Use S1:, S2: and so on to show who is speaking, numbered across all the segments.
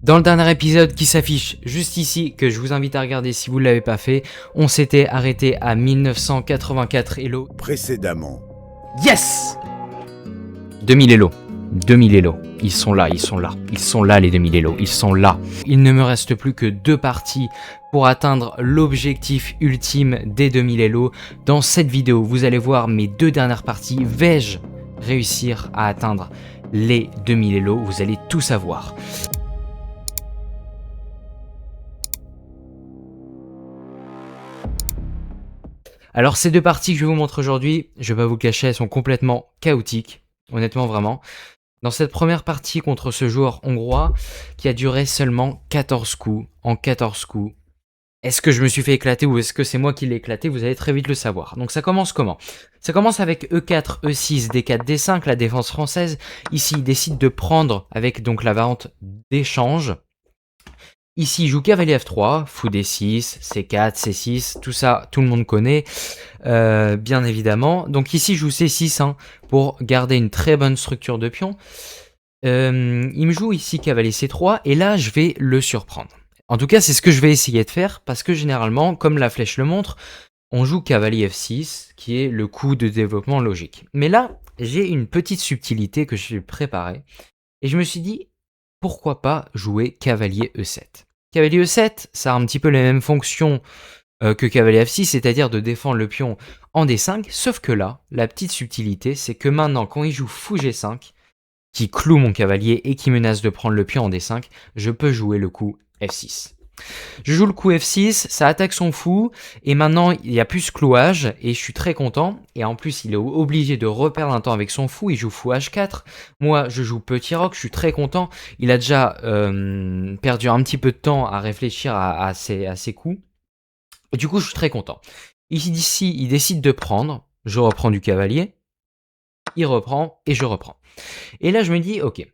S1: Dans le dernier épisode qui s'affiche juste ici, que je vous invite à regarder si vous ne l'avez pas fait, on s'était arrêté à 1984 Elo.
S2: Précédemment.
S1: Yes 2000 Elo. 2000 Elo. Ils sont là, ils sont là. Ils sont là les 2000 Elo, ils sont là. Il ne me reste plus que 2 parties pour atteindre l'objectif ultime des 2000 Elo. Dans cette vidéo, vous allez voir mes 2 dernières parties. Vais-je réussir à atteindre les 2000 Elo? Vous allez tout savoir. Alors ces 2 parties que je vais vous montrer aujourd'hui, je vais pas vous le cacher, elles sont complètement chaotiques, honnêtement vraiment. Dans cette première partie contre ce joueur hongrois qui a duré seulement 14 coups, en 14 coups, est-ce que je me suis fait éclater ou est-ce que c'est moi qui l'ai éclaté? Vous allez très vite le savoir. Donc ça commence comment? Ça commence avec E4, E6, D4, D5, la défense française. Ici, il décide de prendre avec donc la variante d'échange. Ici, il joue cavalier F3, fou D6, C4, C6, tout ça, tout le monde connaît, bien évidemment. Donc ici, je joue C6 hein, pour garder une très bonne structure de pion. Il me joue ici cavalier C3 et là, je vais le surprendre. En tout cas, c'est ce que je vais essayer de faire parce que généralement, comme la flèche le montre, on joue cavalier F6 qui est le coup de développement logique. Mais là, j'ai une petite subtilité que je suis préparé et je me suis dit, pourquoi pas jouer cavalier E7. Cavalier E7, ça a un petit peu les mêmes fonctions que cavalier F6, c'est-à-dire de défendre le pion en D5, sauf que là, la petite subtilité, c'est que maintenant, quand il joue fou G5, qui cloue mon cavalier et qui menace de prendre le pion en D5, je peux jouer le coup F6. Je joue le coup F6, ça attaque son fou, et maintenant il y a plus clouage, et je suis très content, et en plus il est obligé de reperdre un temps avec son fou, il joue fou H4, moi je joue petit roc, je suis très content, il a déjà perdu un petit peu de temps à réfléchir à ses coups, et du coup je suis très content. Ici il décide de prendre, je reprends du cavalier, il reprend, et je reprends. Et là je me dis, ok,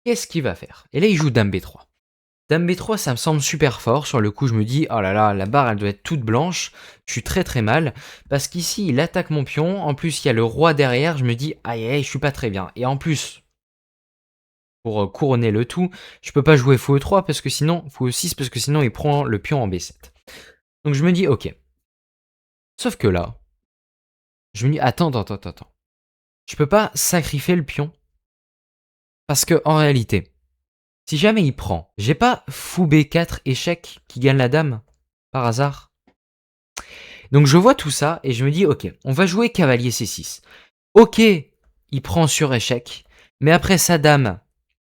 S1: qu'est-ce qu'il va faire? Et là il joue Dame B3. Dame B3, ça me semble super fort. Sur le coup, je me dis, oh là là, la barre, elle doit être toute blanche. Je suis très très mal. Parce qu'ici, il attaque mon pion. En plus, il y a le roi derrière. Je me dis, aïe aïe, je suis pas très bien. Et en plus, pour couronner le tout, je peux pas jouer fou E3 parce que sinon, fou E6 parce que sinon, il prend le pion en B7. Donc je me dis, ok. Sauf que là, je me dis, attends. Je peux pas sacrifier le pion. Parce que en réalité, si jamais il prend, j'ai pas fou B4 échec qui gagne la dame, par hasard. Donc je vois tout ça et je me dis, ok, on va jouer cavalier C6. Ok, il prend sur échec, mais après sa dame,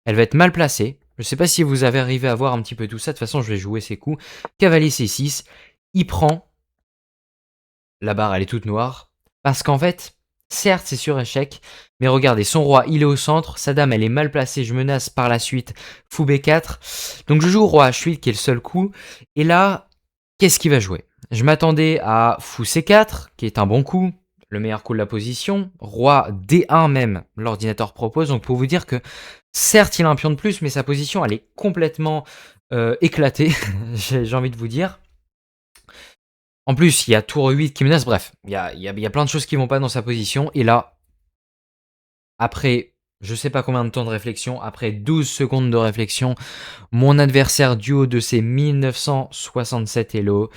S1: elle va être mal placée. Je sais pas si vous avez arrivé à voir un petit peu tout ça, de toute façon je vais jouer ses coups. Cavalier C6, il prend, la barre elle est toute noire, parce qu'en fait, certes c'est sur échec, mais regardez, son roi il est au centre, sa dame elle est mal placée, je menace par la suite fou B4. Donc je joue roi H8 qui est le seul coup, et là, qu'est-ce qu'il va jouer? Je m'attendais à fou C4, qui est un bon coup, le meilleur coup de la position. Roi D1 même, l'ordinateur propose. Donc pour vous dire que, certes, il a un pion de plus, mais sa position, elle est complètement éclatée, j'ai envie de vous dire. En plus, il y a tour 8 qui menace. Bref, il y a plein de choses qui vont pas dans sa position. Et là, après, je sais pas combien de temps de réflexion, après 12 secondes de réflexion, mon adversaire du haut de ses 1967 Elo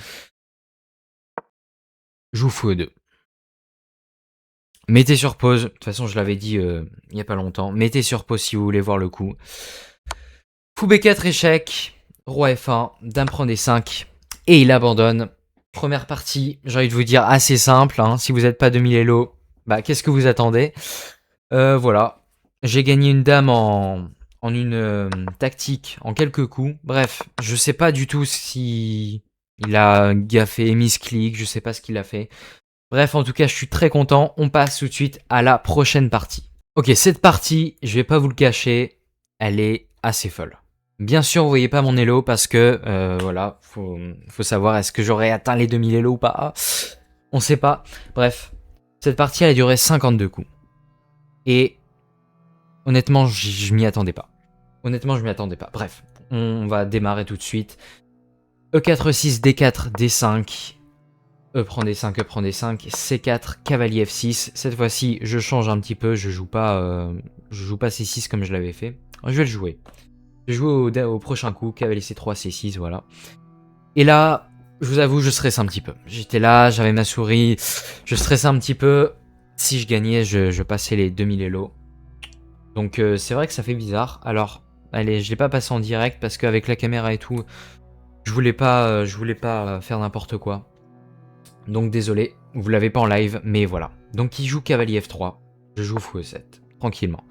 S1: joue fou E2. Mettez sur pause, de toute façon je l'avais dit il y a pas longtemps, mettez sur pause si vous voulez voir le coup. Fou B4 échec, roi F1, dame prend D5, et il abandonne. Première partie, j'ai envie de vous dire assez simple, hein. Si vous n'êtes pas 2000 Elo, bah qu'est-ce que vous attendez? Voilà, j'ai gagné une dame en une tactique, en quelques coups. Bref, je sais pas du tout si il a gaffé, misclick, je sais pas ce qu'il a fait. Bref, en tout cas, je suis très content. On passe tout de suite à la prochaine partie. Ok, cette partie, je vais pas vous le cacher, elle est assez folle. Bien sûr, vous voyez pas mon elo parce que, voilà, faut savoir est-ce que j'aurais atteint les 2000 elo ou pas. On sait pas. Bref, cette partie, elle a duré 52 coups. Et honnêtement, je m'y attendais pas. Honnêtement, je m'y attendais pas. Bref, on va démarrer tout de suite. E4, E6, D4, D5... E prend D5, E prend D5, C4, cavalier F6. Cette fois-ci, je change un petit peu, je joue pas C6 comme je l'avais fait. Je vais le jouer. Je joue au prochain coup, cavalier C3, C6, voilà. Et là, je vous avoue, je stresse un petit peu. J'étais là, j'avais ma souris, je stressais un petit peu. Si je gagnais, je passais les 2000 Elo. Donc c'est vrai que ça fait bizarre. Alors, allez, je l'ai pas passé en direct parce qu'avec la caméra et tout, je voulais pas faire n'importe quoi. Donc désolé, vous l'avez pas en live, mais voilà. Donc il joue cavalier F3, je joue fou E7, tranquillement.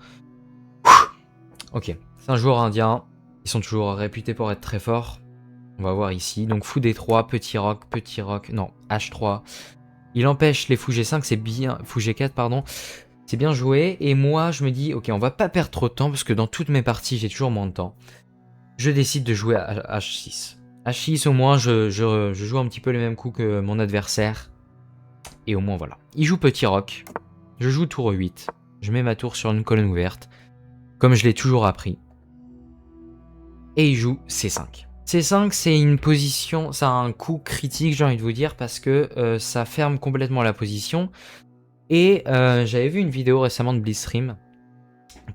S1: Ok, c'est un joueur indien, ils sont toujours réputés pour être très forts. On va voir ici, donc fou D3, petit roc, non, H3. Il empêche les fou G5, c'est bien, fou G4 pardon, c'est bien joué. Et moi je me dis, ok, on va pas perdre trop de temps parce que dans toutes mes parties j'ai toujours moins de temps. Je décide de jouer à H6. H6 au moins je joue un petit peu les mêmes coups que mon adversaire. Et au moins voilà. Il joue petit roc. Je joue tour 8. Je mets ma tour sur une colonne ouverte. Comme je l'ai toujours appris. Et il joue C5. C5 c'est une position, c'est un coup critique j'ai envie de vous dire parce que ça ferme complètement la position. Et j'avais vu une vidéo récemment de Blitzstream.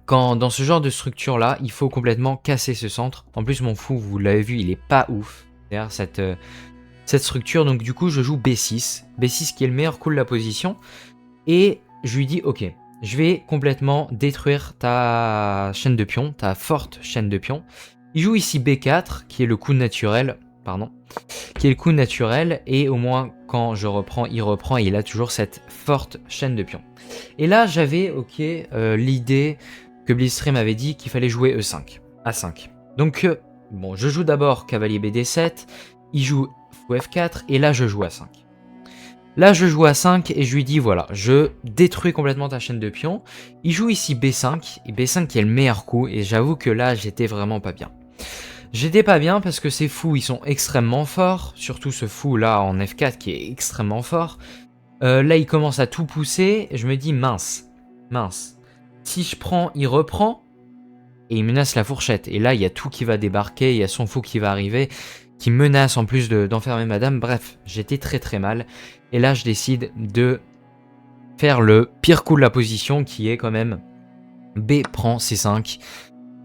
S1: Quand dans ce genre de structure là, il faut complètement casser ce centre. En plus mon fou, vous l'avez vu, il est pas ouf. D'ailleurs cette structure, donc du coup je joue B6. B6 qui est le meilleur coup de la position. Et je lui dis ok, je vais complètement détruire ta chaîne de pions, ta forte chaîne de pions. Il joue ici B4 qui est le coup naturel, pardon. Qui est le coup naturel et au moins quand je reprends, il reprend et il a toujours cette forte chaîne de pions. Et là j'avais ok l'idée que Blitzstream avait dit qu'il fallait jouer E5, A5. Donc bon, je joue d'abord cavalier BD7, il joue fou F4 et là je joue A5. Là je joue A5 et je lui dis voilà, je détruis complètement ta chaîne de pions. Il joue ici B5, et B5 qui est le meilleur coup et j'avoue que là j'étais vraiment pas bien. J'étais pas bien parce que ces fous ils sont extrêmement forts, surtout ce fou là en F4 qui est extrêmement fort. Là il commence à tout pousser, et je me dis mince. Si je prends, il reprend et il menace la fourchette. Et là il y a tout qui va débarquer, il y a son fou qui va arriver, qui menace en plus d'enfermer madame. Bref, j'étais très mal. Et là je décide de faire le pire coup de la position qui est quand même B prend C5.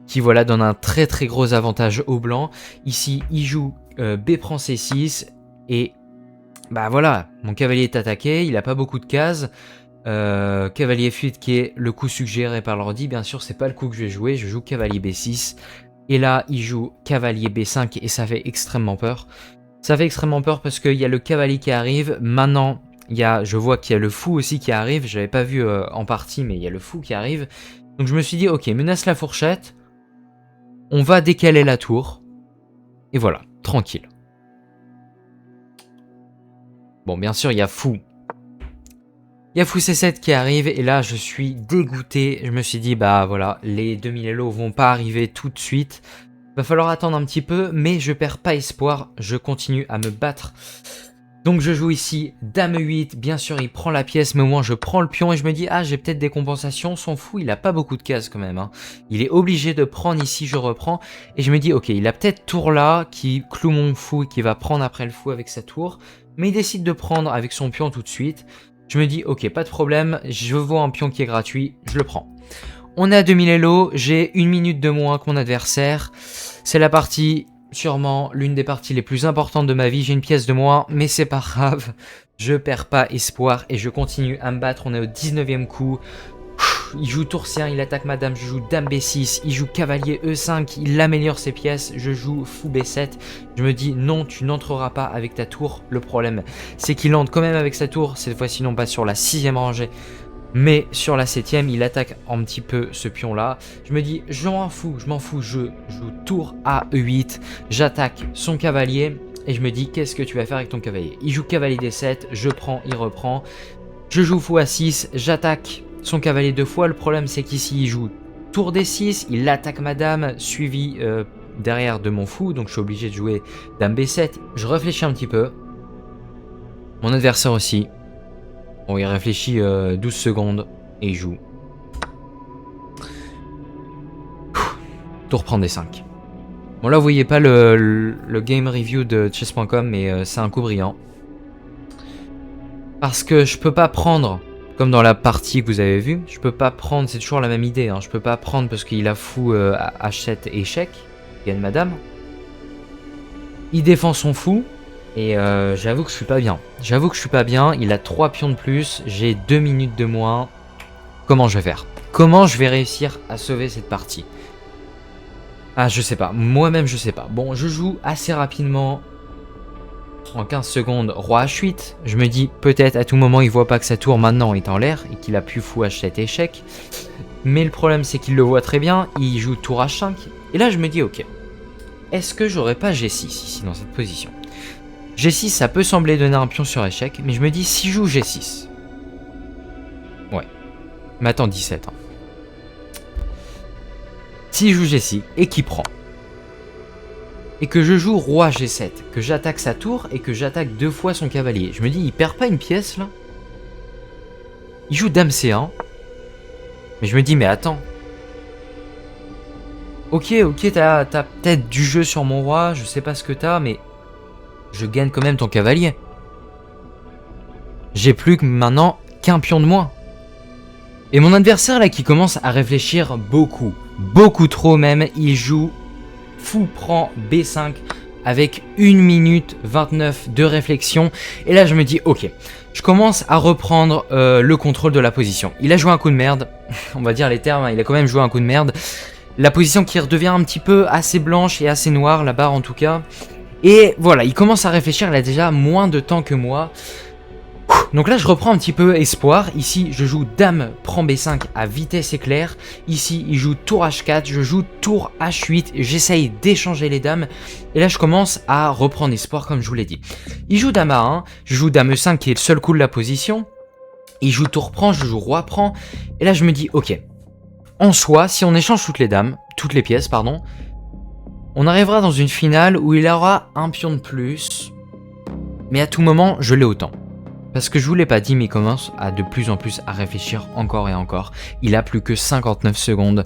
S1: Qui voilà donne un très gros avantage au blanc. Ici il joue B prend C6 et bah voilà, mon cavalier est attaqué, il a pas beaucoup de cases. Cavalier F8 qui est le coup suggéré par l'ordi, bien sûr c'est pas le coup que je vais jouer, je joue cavalier B6. Et là il joue cavalier B5 et ça fait extrêmement peur. Ça fait extrêmement peur parce qu'il y a le cavalier qui arrive, maintenant je vois qu'il y a le fou aussi qui arrive, je l'avais pas vu en partie mais il y a le fou qui arrive. Donc je me suis dit ok, menace la fourchette. On va décaler la tour. Et voilà, tranquille. Bon, bien sûr, il y a fou. Il y a fou C7 qui arrive. Et là, je suis dégoûté. Je me suis dit, bah voilà, les 2000 Elo vont pas arriver tout de suite. Va falloir attendre un petit peu. Mais je perds pas espoir. Je continue à me battre. Donc je joue ici dame 8, bien sûr il prend la pièce mais au moins je prends le pion et je me dis ah j'ai peut-être des compensations, son fou il a pas beaucoup de cases quand même, hein. Il est obligé de prendre ici, je reprends et je me dis ok il a peut-être tour là qui cloue mon fou et qui va prendre après le fou avec sa tour, mais il décide de prendre avec son pion tout de suite. Je me dis ok pas de problème, je vois un pion qui est gratuit, je le prends. On est à 2000 Elo, j'ai 1 minute de moins que mon adversaire, c'est la partie... Sûrement l'une des parties les plus importantes de ma vie, j'ai une pièce de moins, mais c'est pas grave, je perds pas espoir et je continue à me battre, on est au 19e coup, il joue tour C1, il attaque madame, je joue dame B6, il joue cavalier E5, il améliore ses pièces, je joue fou B7, je me dis non tu n'entreras pas avec ta tour, le problème c'est qu'il entre quand même avec sa tour, cette fois-ci non pas sur la 6ème rangée, mais sur la 7ème, il attaque un petit peu ce pion-là. Je me dis, je m'en fous, je joue tour à E8, j'attaque son cavalier, et je me dis, qu'est-ce que tu vas faire avec ton cavalier? Il joue cavalier D7, je prends, il reprend. Je joue fou A6, j'attaque son cavalier 2 fois. Le problème, c'est qu'ici, il joue tour D6, il attaque madame, suivi derrière de mon fou, donc je suis obligé de jouer dame B7. Je réfléchis un petit peu. Mon adversaire aussi. Bon, il réfléchit 12 secondes et il joue. Tour prend des 5. Bon là vous voyez pas le game review de chess.com mais c'est un coup brillant. Parce que je peux pas prendre, comme dans la partie que vous avez vue, je peux pas prendre, c'est toujours la même idée, hein, je peux pas prendre parce qu'il a fou H7 échec. gagne madame. Il défend son fou. Et j'avoue que je suis pas bien. J'avoue que je suis pas bien. Il a 3 pions de plus. J'ai 2 minutes de moins. Comment je vais faire? Comment je vais réussir à sauver cette partie? Ah, je sais pas. Moi-même, je sais pas. Bon, je joue assez rapidement. En 15 secondes, roi H8. Je me dis, peut-être à tout moment, il voit pas que sa tour maintenant est en l'air et qu'il a pu fou H7 échec. Mais le problème, c'est qu'il le voit très bien. Il joue tour H5. Et là, je me dis, ok. Est-ce que j'aurais pas G6 ici, dans cette position? G6, ça peut sembler donner un pion sur échec. Mais je me dis, si je joue G6. Ouais. Mais attends, 17. Hein. Si je joue G6 et qu'il prend. Et que je joue roi G7, que j'attaque sa tour et que j'attaque 2 fois son cavalier. Je me dis, il perd pas une pièce là? Il joue dame C1. Mais je me dis, mais attends. Ok, t'as peut-être du jeu sur mon roi, je sais pas ce que t'as, mais je gagne quand même ton cavalier. J'ai plus que maintenant qu'un pion de moins. Et mon adversaire là qui commence à réfléchir beaucoup, beaucoup trop même, il joue fou prend B5 avec 1 minute 29 de réflexion. Et là je me dis ok, je commence à reprendre le contrôle de la position. Il a joué un coup de merde, on va dire les termes, hein, il a quand même joué un coup de merde. La position qui redevient un petit peu assez blanche et assez noire, la barre en tout cas. Et voilà, il commence à réfléchir, il a déjà moins de temps que moi. Donc là je reprends un petit peu espoir. Ici je joue dame prend B5 à vitesse éclair. Ici il joue tour H4, je joue tour H8. J'essaye d'échanger les dames. Et là je commence à reprendre espoir comme je vous l'ai dit. Il joue dame A1, je joue dame E5 qui est le seul coup de la position. Il joue tour prend, je joue roi prend. Et là je me dis ok. En soi, si on échange toutes les pièces, pardon, on arrivera dans une finale où il aura un pion de plus. Mais à tout moment, je l'ai autant. Parce que je vous l'ai pas dit, mais il commence à de plus en plus à réfléchir encore et encore. Il a plus que 59 secondes.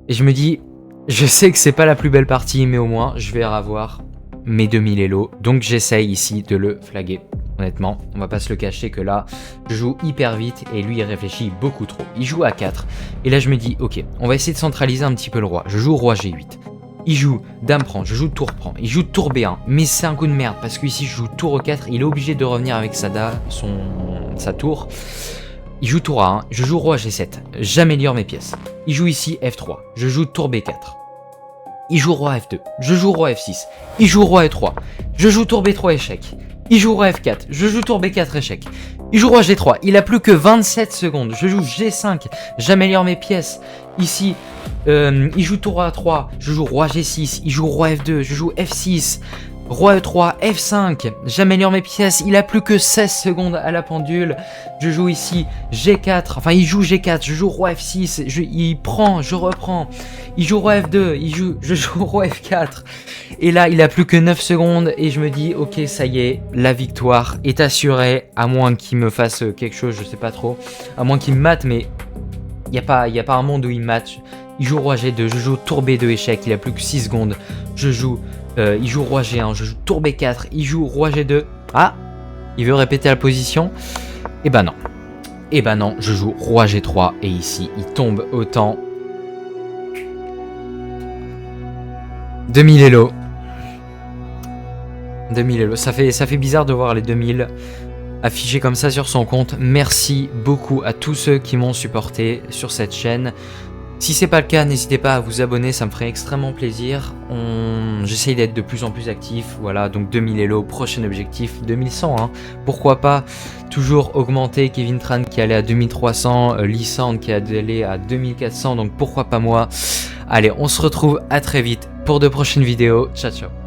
S1: Et je me dis, je sais que c'est pas la plus belle partie, mais au moins, je vais avoir mes 2000 élos. Donc j'essaye ici de le flaguer. Honnêtement, on va pas se le cacher que là, je joue hyper vite et lui il réfléchit beaucoup trop. Il joue à 4 et là je me dis ok, on va essayer de centraliser un petit peu le roi. Je joue roi G8. Il joue dame prend, je joue tour prend. Il joue tour B1, mais c'est un coup de merde parce que ici je joue tour E4, il est obligé de revenir avec sa tour. Il joue tour A1, je joue roi G7, j'améliore mes pièces. Il joue ici F3, je joue tour B4. Il joue roi F2, je joue roi F6. Il joue roi E3, je joue tour B3 échec. Il joue roi F4, je joue tour B4 échec. Il joue roi G3, il a plus que 27 secondes. Je joue G5, j'améliore mes pièces. Ici, il joue tour A3, je joue roi G6. Il joue roi F2, je joue F6. Roi E3, F5, j'améliore mes pièces. Il a plus que 16 secondes à la pendule. Je joue ici G4, enfin il joue G4, je joue roi F6. Il prend, je reprends. Il joue roi F2, je joue roi F4. Et là, il a plus que 9 secondes et je me dis, ok, ça y est, la victoire est assurée, à moins qu'il me fasse quelque chose, je sais pas trop. À moins qu'il me mate, mais il n'y a pas un monde où il mate. Il joue roi G2, je joue tour B2 échec, il a plus que 6 secondes. Il joue roi G1, je joue tour B4, il joue roi G2. Ah, il veut répéter la position. Eh ben non, je joue roi G3 et ici, il tombe autant. 2000 élos. 2000 élos. Ça fait bizarre de voir les 2000 affichés comme ça sur son compte. Merci beaucoup à tous ceux qui m'ont supporté sur cette chaîne. Si c'est pas le cas, n'hésitez pas à vous abonner, ça me ferait extrêmement plaisir. J'essaye d'être de plus en plus actif. Voilà, donc 2000 élos, prochain objectif 2100. Hein. Pourquoi pas toujours augmenter Kevin Tran qui allait à 2300, Lissandre qui allait à 2400, donc pourquoi pas moi. Allez, on se retrouve à très vite pour de prochaines vidéos. Ciao, ciao.